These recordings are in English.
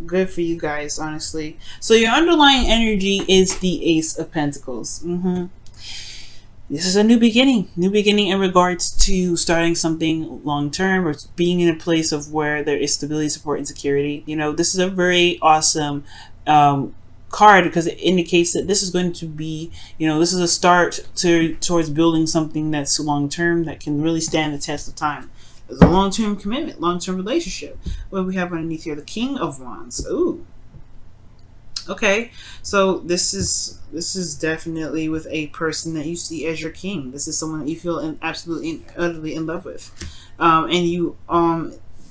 Good for you guys, honestly. So your underlying energy is the Ace of Pentacles. This is a new beginning in regards to starting something long term or being in a place of where there is stability, support, and security. You know, this is a very awesome card because it indicates that this is going to be, you know, this is a start towards building something that's long term that can really stand the test of time. It's a long term commitment, long term relationship. What we have underneath here, the King of Wands. Ooh. Okay, so this is definitely with a person that you see as your king. This is someone that you feel absolutely and utterly in love with, and you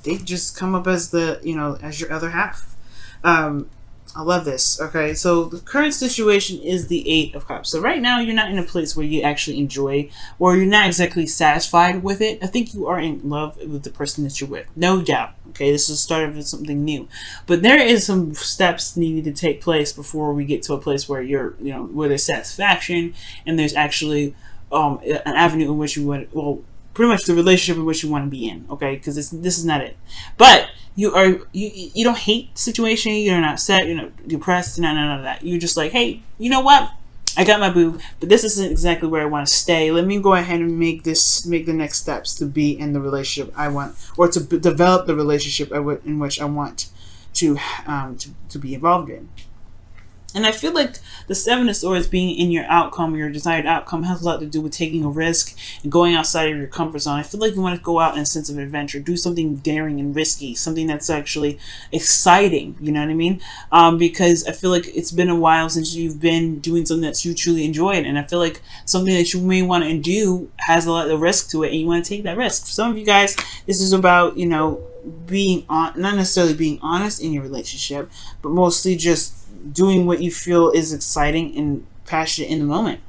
they just come up as the, you know, as your other half. I love this. Okay, so the current situation is the Eight of Cups. So right now you're not in a place where you actually enjoy, or you're not exactly satisfied with it. I think you are in love with the person that you're with, no doubt. Okay, this is the start of something new, but there is some steps needed to take place before we get to a place where you're, you know, where there's satisfaction and there's actually an avenue in which you want, well, pretty much the relationship in which you want to be in. Okay, because this is not it, but you don't hate the situation, you're not upset, you're not depressed, none of that. You're just like, hey, you know what, I got my boo, but this isn't exactly where I want to stay. Let me go ahead and make the next steps to be in the relationship I want, or to develop the relationship in which I want to be involved in. And I feel like the Seven of Swords being in your outcome, your desired outcome, has a lot to do with taking a risk and going outside of your comfort zone. I feel like you want to go out in a sense of adventure, do something daring and risky, something that's actually exciting, you know what I mean? Because I feel like it's been a while since you've been doing something that you truly enjoyed, and I feel like something that you may want to do has a lot of risk to it, and you want to take that risk. For some of you guys, this is about, you know, being on, not necessarily being honest in your relationship, but mostly just doing what you feel is exciting and passionate in the moment.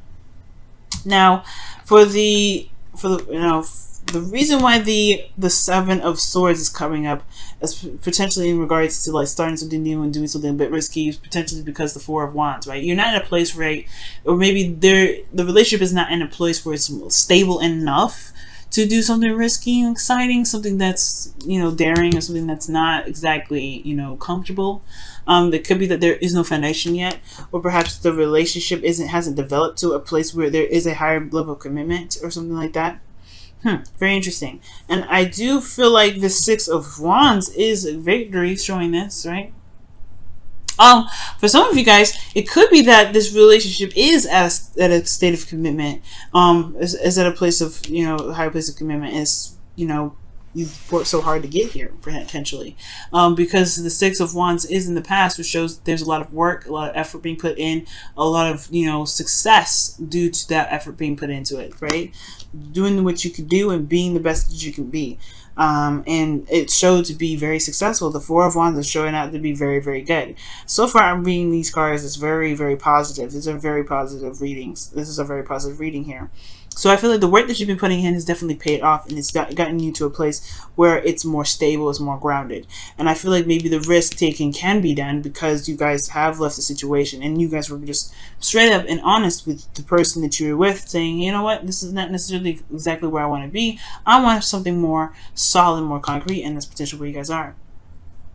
Now, for the you know, the reason why the Seven of Swords is coming up is potentially in regards to like starting something new and doing something a bit risky, potentially because the Four of Wands, right? You're not in a place where, or maybe the relationship is not in a place where it's stable enough to do something risky and exciting, something that's, you know, daring, or something that's not exactly, you know, comfortable. It could be that there is no foundation yet, or perhaps the relationship hasn't developed to a place where there is a higher level of commitment or something like that. Very interesting. And I do feel like the Six of Wands is a victory showing this, right? For some of you guys, it could be that this relationship is at a state of commitment, is at a place of, you know, a higher place of commitment, is, you know, you've worked so hard to get here, potentially, because the Six of Wands is in the past, which shows there's a lot of work, a lot of effort being put in, a lot of, you know, success due to that effort being put into it, right? Doing what you can do and being the best that you can be. And it showed to be very successful. The Four of Wands is showing out to be very, very good. So far, I'm reading these cards. It's very, very positive. These are very positive readings. This is a very positive reading here. So I feel like the work that you've been putting in has definitely paid off, and it's gotten you to a place where it's more stable, it's more grounded. And I feel like maybe the risk taking can be done because you guys have left the situation, and you guys were just straight up and honest with the person that you were with, saying, you know what, this is not necessarily exactly where I want to be. I want something more solid, more concrete, and that's potentially where you guys are.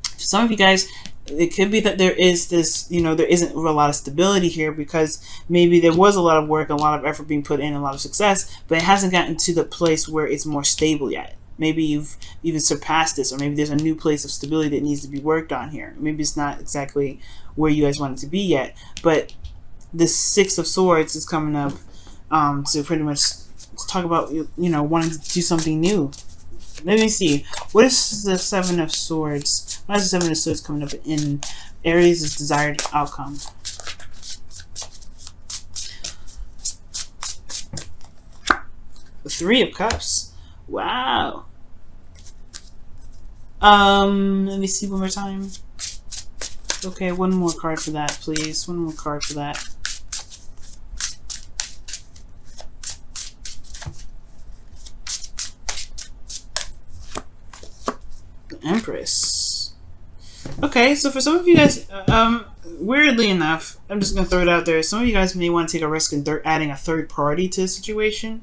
For some of you guys, it could be that there is this, you know, there isn't a lot of stability here because maybe there was a lot of work, a lot of effort being put in, a lot of success, but it hasn't gotten to the place where it's more stable yet. Maybe you've even surpassed this, or maybe there's a new place of stability that needs to be worked on here. Maybe it's not exactly where you guys want it to be yet, but the Six of Swords is coming up to pretty much talk about, you know, wanting to do something new. Let me see. What is the Seven of Swords? Why is the Seven of Swords coming up in Aries' desired outcome? The Three of Cups. Wow. Let me see one more time. Okay, one more card for that, please. One more card for that. Empress. Okay, so for some of you guys, weirdly enough, I'm just gonna throw it out there. Some of you guys may want to take a risk in adding a third party to the situation,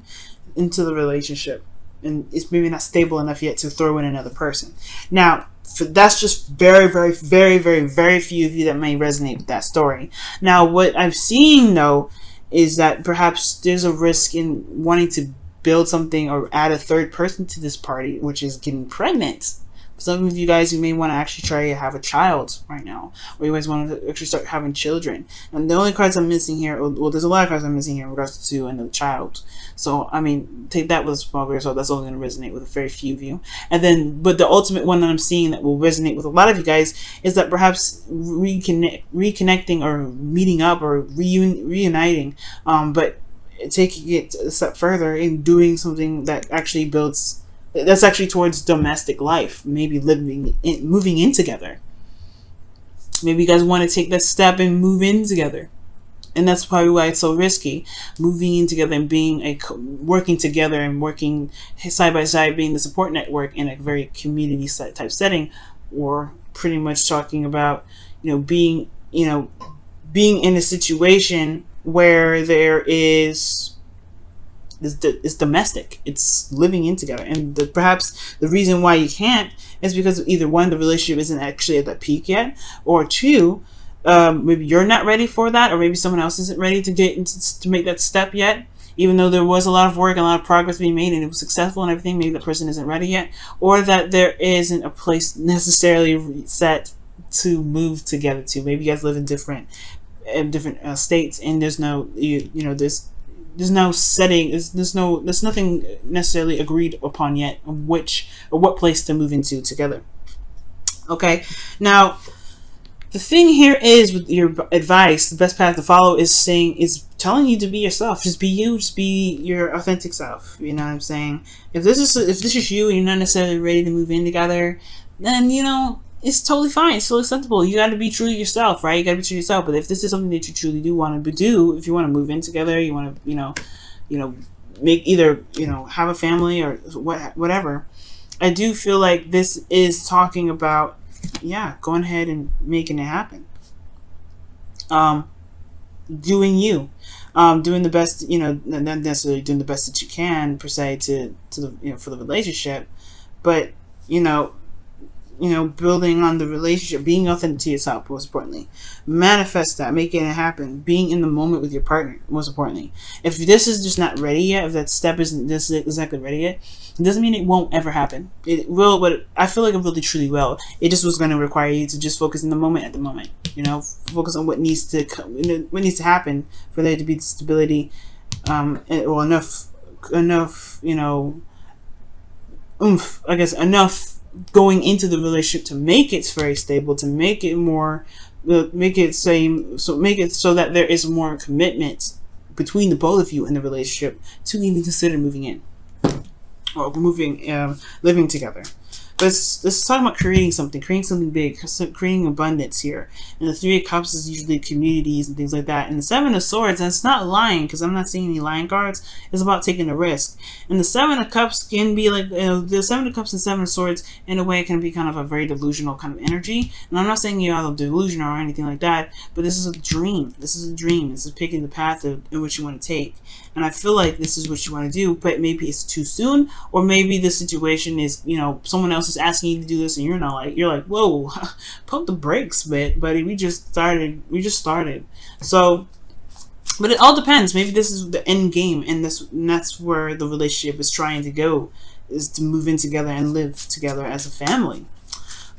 into the relationship, and it's maybe not stable enough yet to throw in another person. Now, that's just very, very, very, very, very few of you that may resonate with that story. Now, what I've seen though is that perhaps there's a risk in wanting to build something or add a third person to this party, which is getting pregnant. Some of you guys, you may want to actually try to have a child right now, or you guys want to actually start having children. And the only cards I'm missing here, well, there's a lot of cards I'm missing here in regards to another child. So, I mean, take that with a small grain of salt. That's only going to resonate with a very few of you. And then, but the ultimate one that I'm seeing that will resonate with a lot of you guys is that perhaps reconnecting or meeting up or reuniting, but taking it a step further and doing something that actually builds. That's actually towards domestic life. Maybe moving in together. Maybe you guys want to take that step and move in together. And that's probably why it's so risky. Moving in together and working together and working side by side, being the support network in a very community type setting, or pretty much talking about, being in a situation where there is it's domestic. It's living in together. And perhaps the reason why you can't is because either one, the relationship isn't actually at that peak yet, or two, maybe you're not ready for that, or maybe someone else isn't ready to make that step yet. Even though there was a lot of work and a lot of progress being made and it was successful and everything, maybe the person isn't ready yet, or that there isn't a place necessarily set to move together to. Maybe you guys live in different states, and there's no there's no setting, there's nothing necessarily agreed upon yet of what place to move into together. Okay, now the thing here is with your advice, the best path to follow is telling you to be yourself. Just be you. Just be your authentic self. You know what I'm saying? If this is you and you're not necessarily ready to move in together, then it's totally fine. It's totally acceptable. You got to be true to yourself, right? You got to be true to yourself. But if this is something that you truly do want to do, if you want to move in together, you want to, make either, have a family or whatever. I do feel like this is talking about, going ahead and making it happen. Doing you, doing the best, not necessarily doing the best that you can per se to the, for the relationship, but, building on the relationship, being authentic to yourself, most importantly. Manifest that, making it happen, being in the moment with your partner, most importantly. If this is just not ready yet, if that step isn't exactly ready yet, it doesn't mean it won't ever happen. It will, but I feel like it really truly will. It just was going to require you to just focus in the moment at the moment. Focus on what needs to happen for there to be stability, or enough, enough going into the relationship to make it very stable, to make it more, make it so that there is more commitment between the both of you in the relationship to even consider moving in or living together. But let's talk about creating something big, creating abundance here. And the Three of Cups is usually communities and things like that. And the Seven of Swords, and it's not lying, because I'm not seeing any lying cards. It's about taking a risk. And the Seven of Cups can be like, the Seven of Cups and Seven of Swords, in a way, can be kind of a very delusional kind of energy. And I'm not saying you're out of delusion or anything like that, but this is a dream. This is a dream. This is picking the path in which you want to take. And I feel like this is what you want to do, but maybe it's too soon, or maybe the situation is, someone else is asking you to do this and you're like, whoa, pump the brakes, buddy, we just started. So, but it all depends. Maybe this is the end game, and that's where the relationship is trying to go, is to move in together and live together as a family.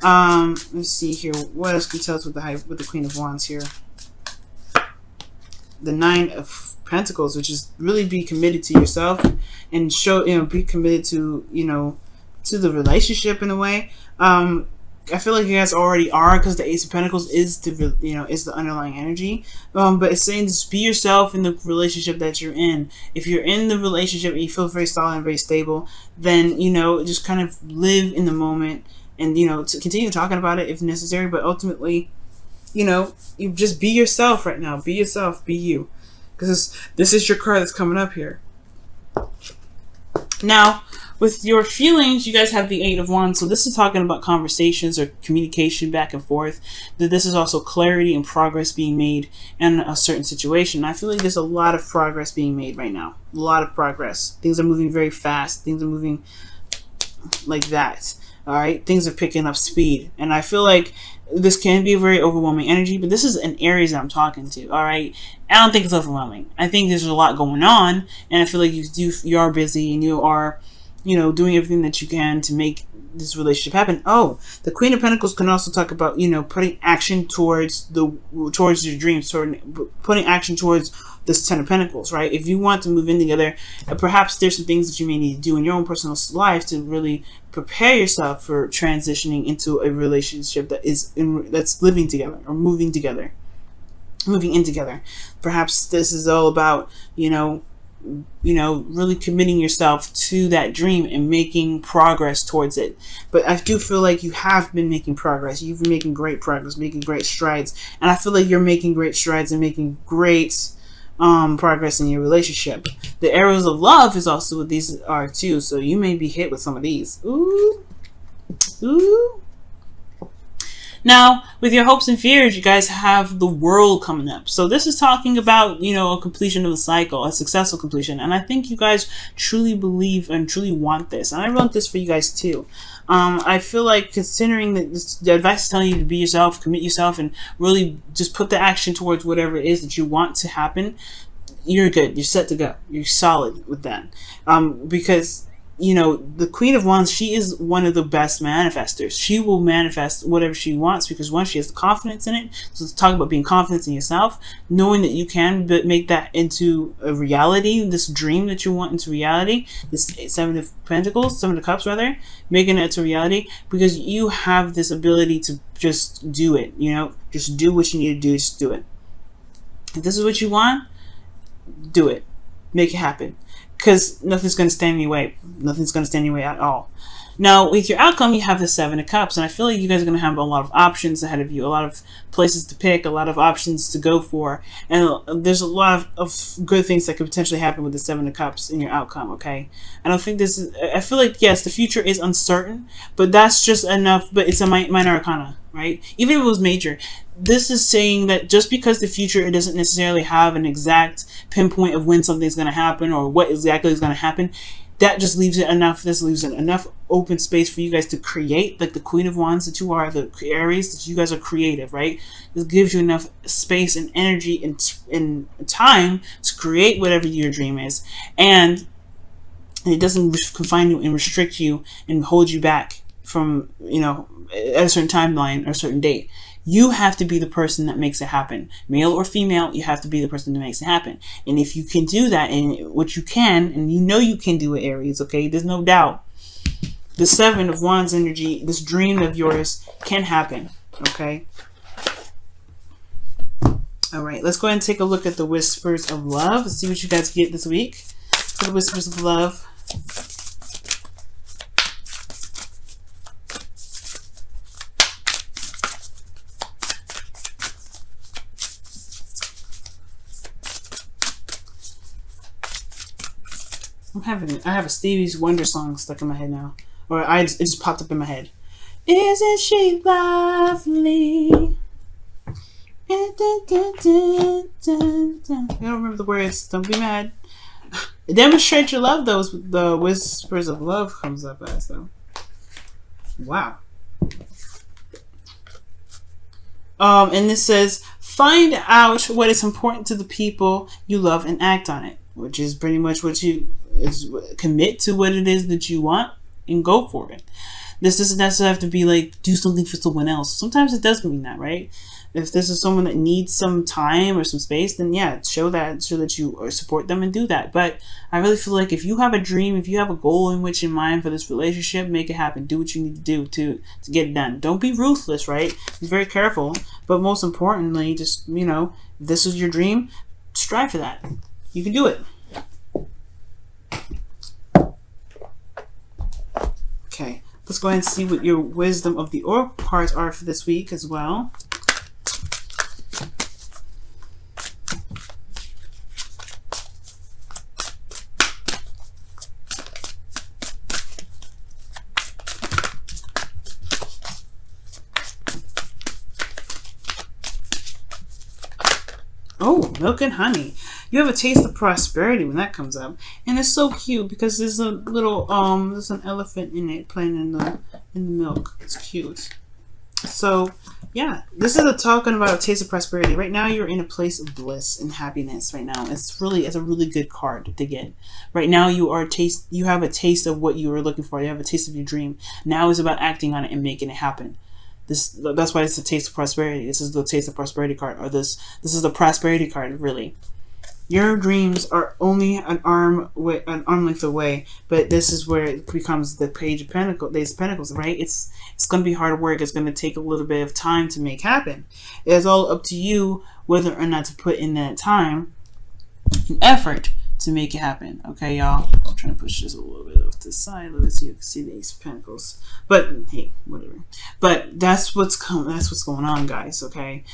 Let's see here, what else can tell us with the Queen of Wands here? The Nine of Pentacles, which is really be committed to yourself and be committed to to the relationship in a way. I feel like you guys already are, because the Ace of Pentacles is the underlying energy. But it's saying just be yourself in the relationship that you're in. If you're in the relationship and you feel very solid and very stable, then just kind of live in the moment and to continue talking about it if necessary. But ultimately, you just be yourself right now. Be yourself. Be you. Because this is your card that's coming up here. Now, with your feelings, you guys have the Eight of Wands. So this is talking about conversations or communication back and forth. That this is also clarity and progress being made in a certain situation. I feel like there's a lot of progress being made right now. A lot of progress. Things are moving very fast. Things are moving like that. All right, things are picking up speed, and I feel like this can be a very overwhelming energy, but this is an Aries that I'm talking to. All right, I don't think it's overwhelming. I think there's a lot going on, and I feel like you are busy and you are, doing everything that you can to make this relationship happen. Oh, the Queen of Pentacles can also talk about putting action towards your dreams, putting action towards this Ten of Pentacles, right? If you want to move in together, perhaps there's some things that you may need to do in your own personal life to really prepare yourself for transitioning into a relationship that's living together or moving in together. Perhaps this is all about really committing yourself to that dream and making progress towards it. But I do feel like you have been making progress. You've been making great progress, making great strides, and I feel like you're making great strides and making great progress in your relationship. The arrows of love is also what these are too, so you may be hit with some of these. Ooh. Now, with your hopes and fears, you guys have the World coming up. So this is talking about, a completion of a cycle, a successful completion. And I think you guys truly believe and truly want this. And I want this for you guys too. I feel like, considering that the advice is telling you to be yourself, commit yourself, and really just put the action towards whatever it is that you want to happen, you're good. You're set to go. You're solid with that. Because the Queen of Wands, she is one of the best manifestors. She will manifest whatever she wants because, one, she has confidence in it. So let's talk about being confident in yourself, knowing that you can make that into a reality, this dream that you want into reality, this Seven of Pentacles, Seven of Cups rather, making it to reality, because you have this ability to just do it, just do what you need to do, just do it. If this is what you want, do it. Make it happen. Because nothing's going to stand in your way. Nothing's going to stand in your way at all. Now, with your outcome, you have the Seven of Cups. And I feel like you guys are going to have a lot of options ahead of you. A lot of places to pick. A lot of options to go for. And there's a lot of good things that could potentially happen with the Seven of Cups in your outcome, okay? I don't think this is... I feel like, yes, the future is uncertain. But that's just enough. But it's a minor arcana, right? Even if it was major. This is saying that just because the future, it doesn't necessarily have an exact pinpoint of when something's going to happen or what exactly is going to happen. That just leaves it enough. This leaves it enough open space for you guys to create, like the Queen of Wands that you are, the Aries, that you guys are creative, right? This gives you enough space and energy and time to create whatever your dream is. And it doesn't confine you and restrict you and hold you back from, at a certain timeline or a certain date. You have to be the person that makes it happen. Male or female, you have to be the person that makes it happen. And if you can do that, and what you can, and you can do it, Aries, okay? There's no doubt. The Seven of Wands energy, this dream of yours can happen, okay? All right, let's go ahead and take a look at the Whispers of Love. Let's see what you guys get this week for the Whispers of Love. I have a Stevie Wonder song stuck in my head now. Or it just popped up in my head. Isn't she lovely? I don't remember the words. Don't be mad. Demonstrate your love, though, is what the Whispers of Love comes up as, though. Wow. And this says, find out what is important to the people you love and act on it. Which is pretty much what commit to what it is that you want and go for it. This doesn't necessarily have to be like, do something for someone else. Sometimes it does mean that, right? If this is someone that needs some time or some space, then yeah, show that you support them and do that. But I really feel like if you have a dream, if you have a goal in mind for this relationship, make it happen. Do what you need to do to get it done. Don't be ruthless, right? Be very careful. But most importantly, just, if this is your dream, strive for that. You can do it. Okay, let's go ahead and see what your Wisdom of the Oracle cards are for this week as well. Oh, milk and honey. You have a taste of prosperity when that comes up. And it's so cute because there's a little there's an elephant in it playing in the milk. It's cute. So yeah, this is talking about a taste of prosperity. Right now you're in a place of bliss and happiness right now. It's a really good card to get. Right now you have a taste of what you were looking for. You have a taste of your dream. Now it's about acting on it and making it happen. That's why it's a taste of prosperity. This is the taste of prosperity card, or this is the prosperity card, really. Your dreams are only an arm length away, but this is where it becomes the Page of Pentacles, Ace of Pentacles, right? It's going to be hard work. It's going to take a little bit of time to make happen. It's all up to you whether or not to put in that time and effort to make it happen. Okay, y'all. I'm trying to push this a little bit off the side a little bit so you can see the Ace of Pentacles. But hey, whatever. But that's what's going on, guys. Okay.